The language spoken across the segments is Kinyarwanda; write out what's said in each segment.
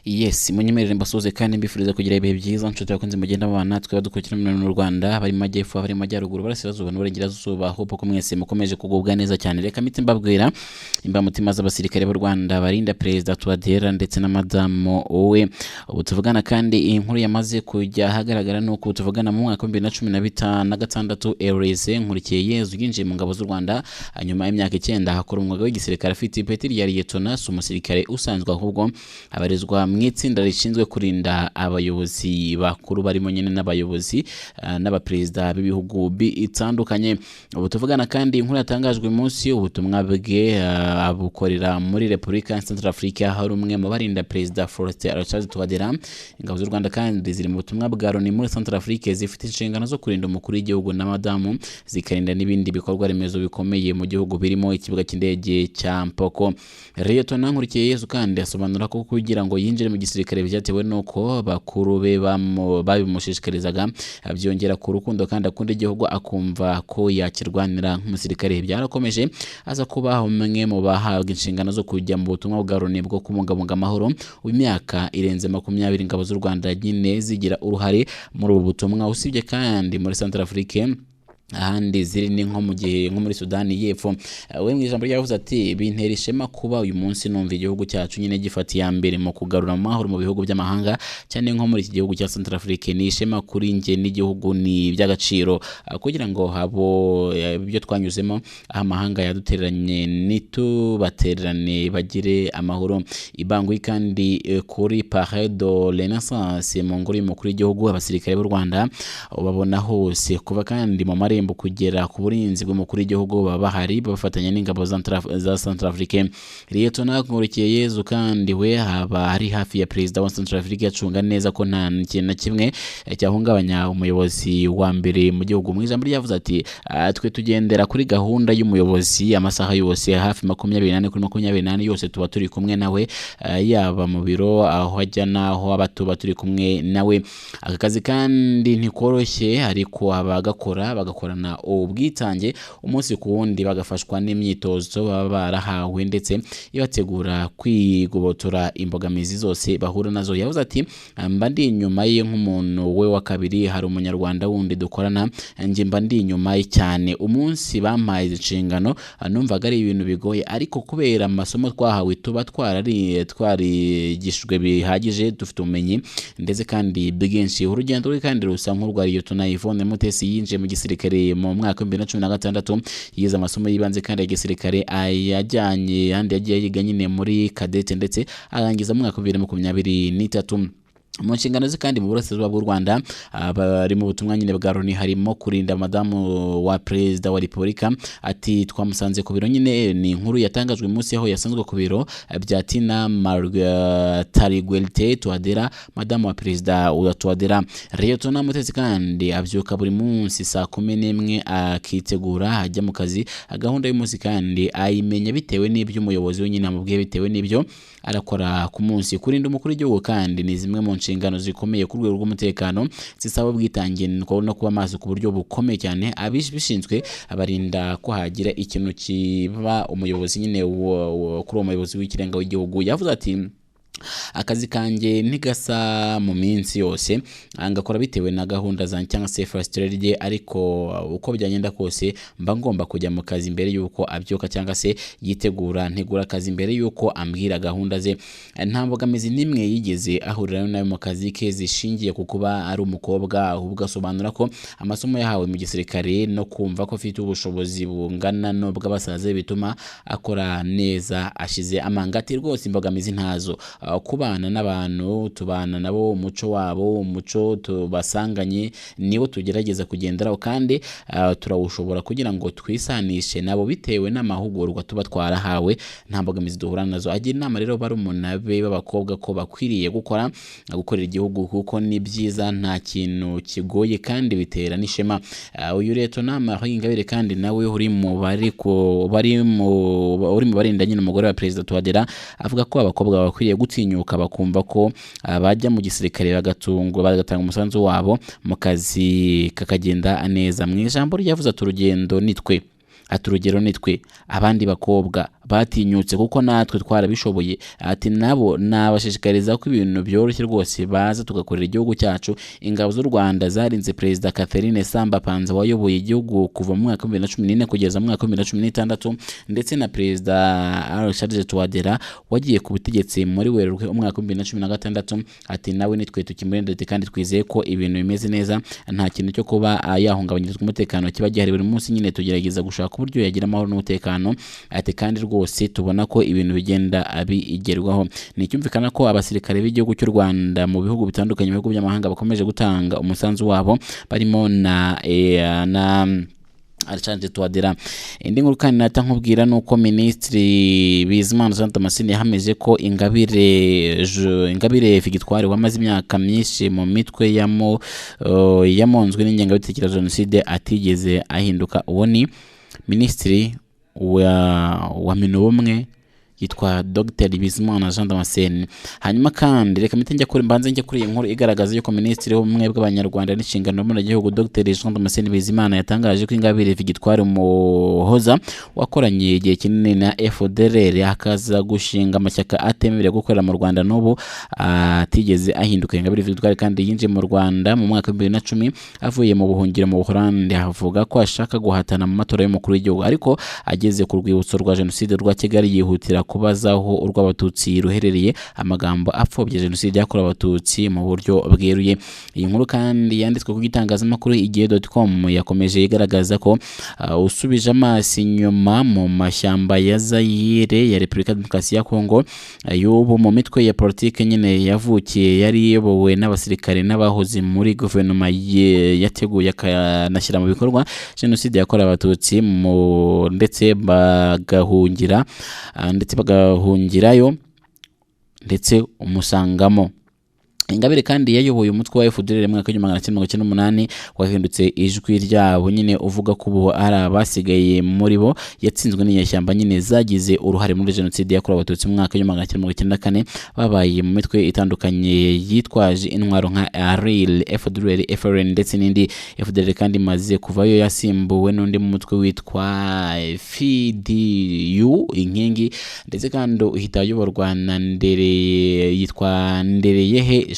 Yes, munyemerere mbasuze kandi mbifuriza kugira ibihe byiza nshuti yakunze mugenda mubana twaba dukurikira mu Rwanda bari mu majyepfo bari mu majyaruguru barasirazuba n'uburengerazuba hope ko mwese mukomeje kugubwa neza cyane. Reka miti mbabwira mutima z'abasirikare b'u Rwanda barinda Perezida Touadera ndetse na Madamu we. Ubu tuvugana kandi inkuru yamaze kujya hagaragara nuko tuvugana mu mwaka wa 2016 Elise Nkurikiye Yezu yinjiye mu ngabo z'u Rwanda nyuma y'imyaka 9 hakora umwuga w'igisirikare afite ipeti rya Lieutenant, umusirikare usanzwe ahubwo abarizwa mu itsinda rishinzwe kurinda abayobozi bakuru barimo nyine n'abayobozi n'abaperezida b'ibihugu bitandukanye. Ubu tuvugana kandi inkuru yatangajwe munsi ubutumwa bwe abukorera muri Republika Central Africa, hari umwe mu barinda Perezida Faustin Archange Touadera. Ingabo z'u Rwanda kandi ziri mu butumwa bwa Loni muri Central Africa zifite inshingano zo kurinda umukuru w'igihugu na Madamu, zikarinda n'ibindi bikorwa remezo bikomeye mu gihugu birimo ikibuga cy'indege cya Mpoko. Lieutenant Nkurikiye Yezu kandi asobanura ko kugira ngo yinjire mu gisirikare byatewe nuko bakuru be babimushishikarizaga, byongera ku rukundo kandi akunda igihugu akumva ko yakirwanira nk'umusirikare. Byarakomeje aza kuba umwe mu bahabwa inshingano zo kujya mu butumwa bwa Loni bwo kubungabunga amahoro. Imyaka irenze 20 ingabo z'u Rwanda nyine zigira uruhare muri ubu butumwa, usibye kandi muri Central Africa ahandi ziri ni nko mu gihe nko muri Sudani y'Epfo. We mu ijambo ryavuze ati bintera ishema kuba uyu munsi numva igihugu cyacu nyine gifatiye mbere mu kugarura amahoro mu bihugu by'amahanga, cyane nko muri iki gihugu cya Central Africa. Ni ishema kuri nge n'igihugu, ni by'agaciro kugira ngo habo ibyo twanyuzemo amahanga yaduteranye nitubaterane bagire amahoro. Ibangwi kandi kuri Parade de Renaissance mu ngoro y'umukuru w'igihugu, abasirikare b'u Rwanda babona hose kuva kandi mu kugera ku burinzi bw'umukuru w'igihugu baba bahari bafatanya n'ingabo za Central Africa. Lieutenant Nkurikiye Yezu kandi we haba ari hafi ya Perezida wa Central Africa, acunga neza ko nta kintu na kimwe cyahungabanya umuyobozi wa mbere mu gihugu. Mu ijambo ryavuze ati twe tugendera kuri gahunda y'umuyobozi amasaha yose hafi 24 kuri 24 yose tuba turi kumwe nawe, yaba mu biro aho ajya naho abatuba turi kumwe nawe. Aka kazi kandi ntikoroshye ariko abagakora bagakorana ubwitange umunsi ku wundi, bagafashwa n'imyitozo baba barahawe ndetse ibategura kwigobotora imbogamizi zose bahura nazo. Yavuze ati mba ndi inyuma ye nk'umuntu we wa kabiri, hari umunyarwanda wundi dukorana nje mba ndi inyuma ye cyane. Umunsi bampaye inshingano numvaga ari ibintu bigoye, ariko kubera amasomo twahawe tuba twarigishwe bihagije, dufite ubumenyi ndetse kandi bwinshi. Urugendo rwe kandi rusa nk'urwa Lieutenant Yvonne Mutesi yinjiye mu gisirikare mu mwaka wa 2016, yize amasomo y'ibanze kandi ya gisirikare ayajyanye handi yagiye yiga nyine muri kadete ndetse arangiza mu mwaka wa 2023. Mu nshingano ze kandi mu burasirazuba bw'u Rwanda bari mu butumwa nyine bwa Loni harimo kurinda Madamu wa Perezida wa Repubulika. Ati twamusanze ku biro nyine, ni inkuru yatangajwe munsi aho yasanzwe ku biro bya Tina Marguerite Touadera, Madamu wa Perezida wa Touadera. Lieutenant Mutesi kandi abyuka buri munsi saa 11 akitegura ajya mu kazi. Gahunda y'umunsi kandi ayimenya bitewe n'ibyo umuyobozi we nyine amubwiye, bitewe n'ibyo arakora ku munsi. Kurinda umukuru w'igihugu kandi ni zimwe mu nshingano zikomeye ku rwego rw'umutekano, zisaba ubwitange no kuba maso ku buryo bukomeye cyane. Abishinzwe abarinda ko hagira ikintu kiba umuyobozi nyine kuri umuyobozi w'ikirenga w'igihugu. Yavuze ati akazi kanjye ntigasa mu minsi yose, ngakora bitewe na gahunda zanjye cyangwa se frustrated, ariko uko byagenda kose mba ngomba kujya mu kazi mbere yuko abyuka cyangwa se yitegura. Ntegura akazi mbere yuko ambwira gahunda ze. Nta mbogamizi nimwe yigeze ahurira nayo mu kazi ke zishingiye ku kuba ari umukobwa, ahubwo asobanura ko amasomo yahawe mu gisirikare no kumva ko afite ubushobozi bungana n'ubw'abasaza bituma akora neza ashize amanga. Ati rwose imbogamizi ntazo, kubana n'abantu tubana nabo, umuco wabo, umuco tubasanganye niwo tugerageza kugenderaho kandi turawushobora kugira ngo twisanishe nabo bitewe n'amahugurwa tuba twarahawe. Nta mbogamizi duhura nazo. Agira inama rero barumuna be b'abakobwa ko bakwiriye gukorera igihugu kuko ni byiza, nta kintu kigoye kandi bitera n'ishema. Uyu Lieutenant Marie Ingabire kandi nawe uri mu barinda nyine umugore wa Perezida Touadera, avuga ko abakobwa bakwiriye gutinyuka bakumva ko bajya mu gisirikare bagatanga umusanzu wabo mu kazi kakagenda neza. Mu ijambo ryavuze ati urugendo nitwe, ati urugero nitwe abandi bakobwa batinyutse kuko natwe twarabishoboye. Ati nabo nabashishikariza ko ibintu byoroshye rwose baza tugakorera igihugu cyacu. Ingabo z'u Rwanda zarinze Perezida Catherine Samba Panza wayoboye igihugu kuva mu mwaka wa 2014 kugeza mu mwaka wa 2016 ndetse na Perezida Charles Touadera wagiye ku butegetsi muri Werurwe umwaka wa 2016. Ati nawe nitwe tukimurinde kandi twizeye ko ibintu bimeze neza, nta kintu cyo kuba yahungabanyirizwa umutekano kiba gihari. Buri munsi nyine tugerageza gushaka uburyo yagira amahoro n'umutekano. Ati kandi rwose tubona ko ibintu bigenda bigerwaho. Ni cyumvikana ko abasirikare b'igihugu cy'u Rwanda mu bihugu bitandukanye, mu bihugu by'amahanga bakomeje gutanga umusanzu wabo, barimo na Alexandre Touadera. Indi nkuru kandi nata nkubwira nuko Minisitiri Bizimana Jean Damascene yahamije ko Ingabire Victoire wamaze imyaka myinshi mu mitwe yamonzwe n'ingengabitekerezo Jenoside atigeze ahinduka. Uwo ni Minisitiri wa Minubumwe yitwa Dr Bizimana Jean Damascene. Hanyuma kandi reka njya kuri iyi nkuru igaragaza yuko Minisitiri w'ubumwe bw'Abanyarwanda n'inshingano mu gihugu Dr Jean Damascene Bizimana yatangaje ko Ingabire Victoire Umuhoza wakoranye igihe kinini na FDLR akaza gushinga amashyaka atemerewe gukorera mu Rwanda n'ubu atigeze ahinduka. Ingabire Victoire kandi yinjiye mu Rwanda mu mwaka wa 2010 avuye mu buhungiro mu Buholandi, avuga ko ashaka guhatana mu matora y'umukuru w'igihugu, ariko ageze ku rwibutso rwa Jenoside rwa Kigali yihutira kubazaho urw'Abatutsi ruherereye amagambo apfobya Jenoside yakorewe Abatutsi mu buryo bweruye. Iyi nkuru kandi yanditswe ku gitangazamakuru igihe.com yakomeje igaragaza ko usubije amaso inyuma mu mashyamba ya Zaire ya Repubulika ya Demokarasi ya Kongo, y'ubu mu mitwe ya politike nyine yavukiye yari iyobowe n'abasirikare n'abahoze muri guverinoma yateguye akanashyira mu bikorwa Jenoside yakorewe Abatutsi ndetse bagahungirayo ndetse umusangamo. Ingabire kandi yayoboye umutwe wa FDLR mu mwaka wa 1998 wahindutse ijwi ryabo nyine uvuga ko ubu ari abasigaye muri bo. Yatsinzwe n'inyeshyamba nyine zagize uruhare muri Jenoside yakorewe Abatutsi mu mwaka wa 1994, babaye mu mitwe itandukanye yitwaje intwaro nka ARIL, FDLR, FRN ndetse n'indi. FDLR kandi maze kuvayo yasimbuwe n'undi mu mutwe witwa FDU inkingi, ndetse kandi uhita ayoborwa na Ndereyehe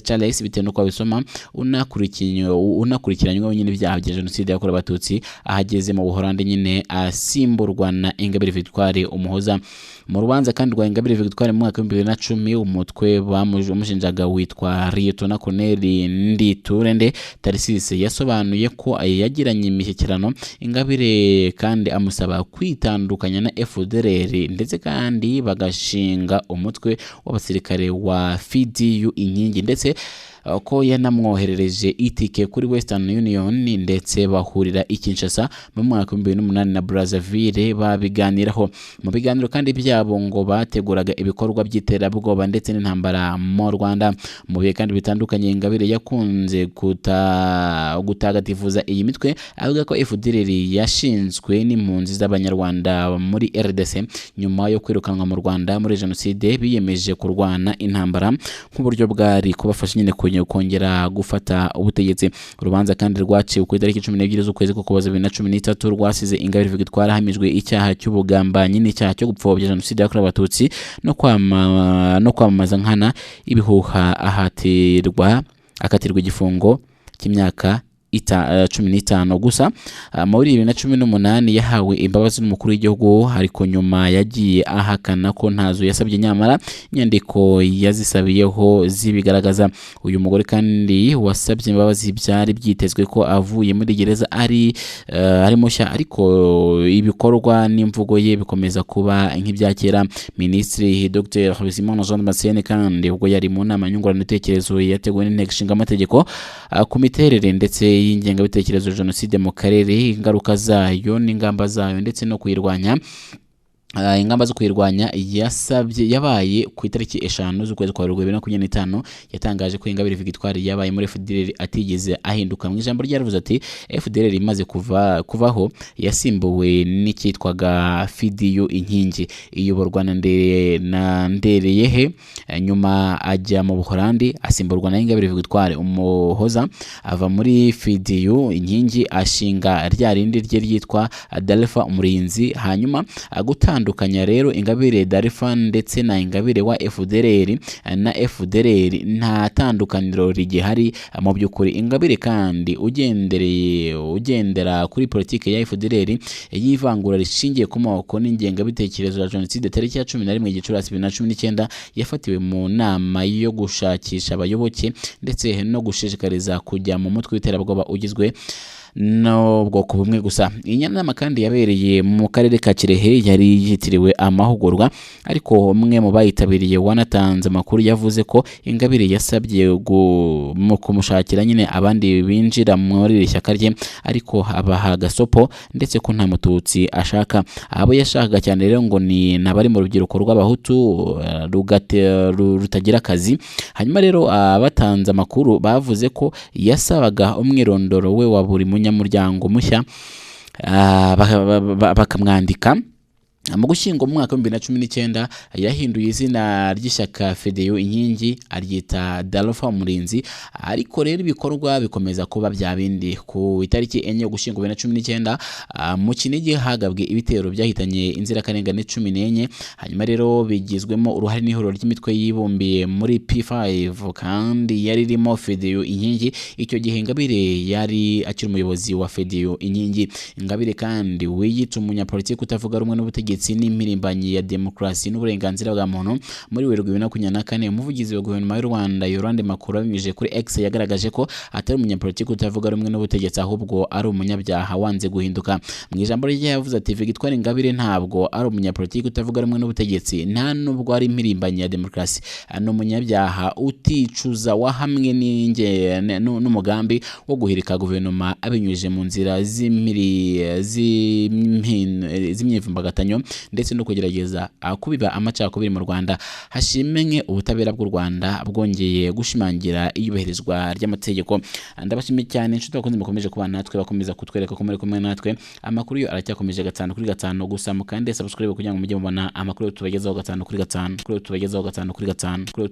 Charles bitewe nuko abisoma unakurikiranyweho nyine ibyaha bya Jenoside yakorewe Abatutsi, ahageze mu Buholandi nyine asimburwa na Ingabire Victoire Umuhoza. Mu rubanza kandi rwa Ingabire Victoire mu mwaka wa 2010 umutwe bamushinjaga witwa Lieutenant Colonel Nditurende Tarisisi yasobanuye ko yagiranye imishyikirano Ingabire kandi amusaba kwitandukanya na FDLR, ndetse kandi bagashinga umutwe w'abasirikare wa FDU inkingi, ndetse ko yanamwoherereje itike kuri Western Union ndetse bahurira i Kinshasa mu mwaka wa 2008 na Brazzaville babiganiraho. Mu biganiro kandi byabo ngo bateguraga ibikorwa by'iterabwoba ndetse n'intambara mu Rwanda. Mu bihe kandi bitandukanye Ingabire yakunze gutagatifuza iyi mitwe, avuga ko FDLR yashinzwe n'impunzi z'Abanyarwanda muri RDC nyuma yo kwirukanwa mu Rwanda muri Jenoside, biyemeje kurwana intambara nk'uburyo bwari kubafasha nyine kongera gufata ubutegetsi. Urubanza kandi rwaciwe ku itariki 12 z'ukwezi k'Ukuboza 2013 rwasize Ingabire Victoire ahamijwe icyaha cy'ubugambanyi n'icyaha cyo gupfobya Jenoside yakorewe Abatutsi no kwamamaza nkana ibihuha, akatirwa igifungo cy'imyaka 15 gusa. Muri 2018 yahawe imbabazi n'umukuru w'igihugu, ariko nyuma yagiye ahakana ko ntazo yasabye, nyamara inyandiko yazisabiyeho zibigaragaza. Uyu mugore kandi wasabye imbabazi byari byitezwe ko avuye muri gereza ari mushya, ariko ibikorwa n'imvugo ye bikomeza kuba nk'ibyakera. Minisitiri Dr Bizimana Jean Damascene kandi ubwo yari mu nama nyunguranabitekerezo yateguwe n'inteko ishinga amategeko ku miterere ndetse y'ingengabitekerezo Jenoside mu karere, ingaruka zayo n'ingamba zayo ndetse no kuyirwanya. Ingamba zo kuyirwanya yabaye ku itariki 5 z'ukwezi kwa Werurwe 2025. Yatangaje ko Ingabire Victoire yabaye muri FDLR atigeze ahinduka. Mu ijambo ryaravuze ati FDLR imaze kuvaho yasimbuwe n'icyitwaga FDU inkingi, iyoborwa na Ndereyehe, nyuma ajya mu Buholandi asimburwa na Ingabire Victoire Umuhoza, ava muri FDU inkingi ashinga rya rindi rye ryitwa Dalfa Umurinzi, hanyuma gutandukanya rero Ingabire Darfan ndetse na Ingabire wa FDLR na FDLR nta tandukaniro rigihari mu by'ukuri. Ingabire kandi ugendera kuri politike ya FDLR y'ivangura rishingiye ku moko n'ingengabitekerezo ya jenoside tariki ya 11 Gicurasi 2019 yafatiwe mu nama yo gushakisha abayoboke ndetse no gushishikariza kujya mu mutwe w'iterabwoba ugizwe no bwoko bumwe gusa. Iyi nama kandi yabereye mu karere ka Kirehe yari yitiriwe amahugurwa, ariko umwe mu bayitabiriye wanatanze amakuru yavuze ko Ingabire yasabye mu kumushakira nyine abandi binjira muri iri shyaka rye, ariko abaha gasopo ndetse ko nta mututsi ashaka. Abo yashakaga cyane rero ngo ni nabari mu rubyiruko rw'abahutu rutagira akazi. Hanyuma rero abatanze amakuru bavuze ko yasabaga umwirondoro we wa buri munyamuryango mushya bakamwandika. Mu Gushyingo mu mwaka wa 2019 yahinduye izina ry'ishyaka FDU Inkingi aryita Dalpha Umurinzi, ariko rero ibikorwa bikomeza kuba bya bindi. Ku itariki 4 Ugushyingo 2019 mu Kinigi hagabwe ibitero byahitanye inzirakarengane 14. Hanyuma rero bigizwemo uruhare n'ihuriro ry'imitwe yibumbiye muri P5 kandi yari irimo FDU Inkingi. Icyo gihe Ingabire yari akiri umuyobozi wa FDU Inkingi. Ingabire kandi wiyita umunyapolitiki utavuga rumwe n'ubutegetsi n'impirimbanyi ya demokarasi n'uburenganzira bwa muntu. Muri Werurwe 2024 umuvugizi wa guverinoma y'u Rwanda Yolande Makuru abinyujije kuri X yagaragaje ko atari umunyapolitiki utavuga rumwe n'ubutegetsi, ahubwo ari umunyabyaha wanze guhinduka. Mu ijambo rye yavuze ati Victoire Ingabire ntabwo ari umunyapolitiki utavuga rumwe n'ubutegetsi, nta nubwo ari impirimbanyi ya demokarasi, ni umunyabyaha uticuza wahamwe n'umugambi wo guhirika guverinoma abinyujije mu nzira z'imyivumbagatanyo ndetse no kugerageza kubiba amacakubiri mu Rwanda. Hashimwe ubutabera bw'u Rwanda bwongeye gushimangira iyubahirizwa ry'amategeko. Ndabashimiye cyane inshuti bakunze mukomeje kubana natwe, bakomeza kutwereka ko muri kumwe natwe. Amakuru yo aracyakomeje 5 kuri 5 gusa, mukande subscribe kugira ngo mujye mubona amakuru tubagezaho 5 kuri 5.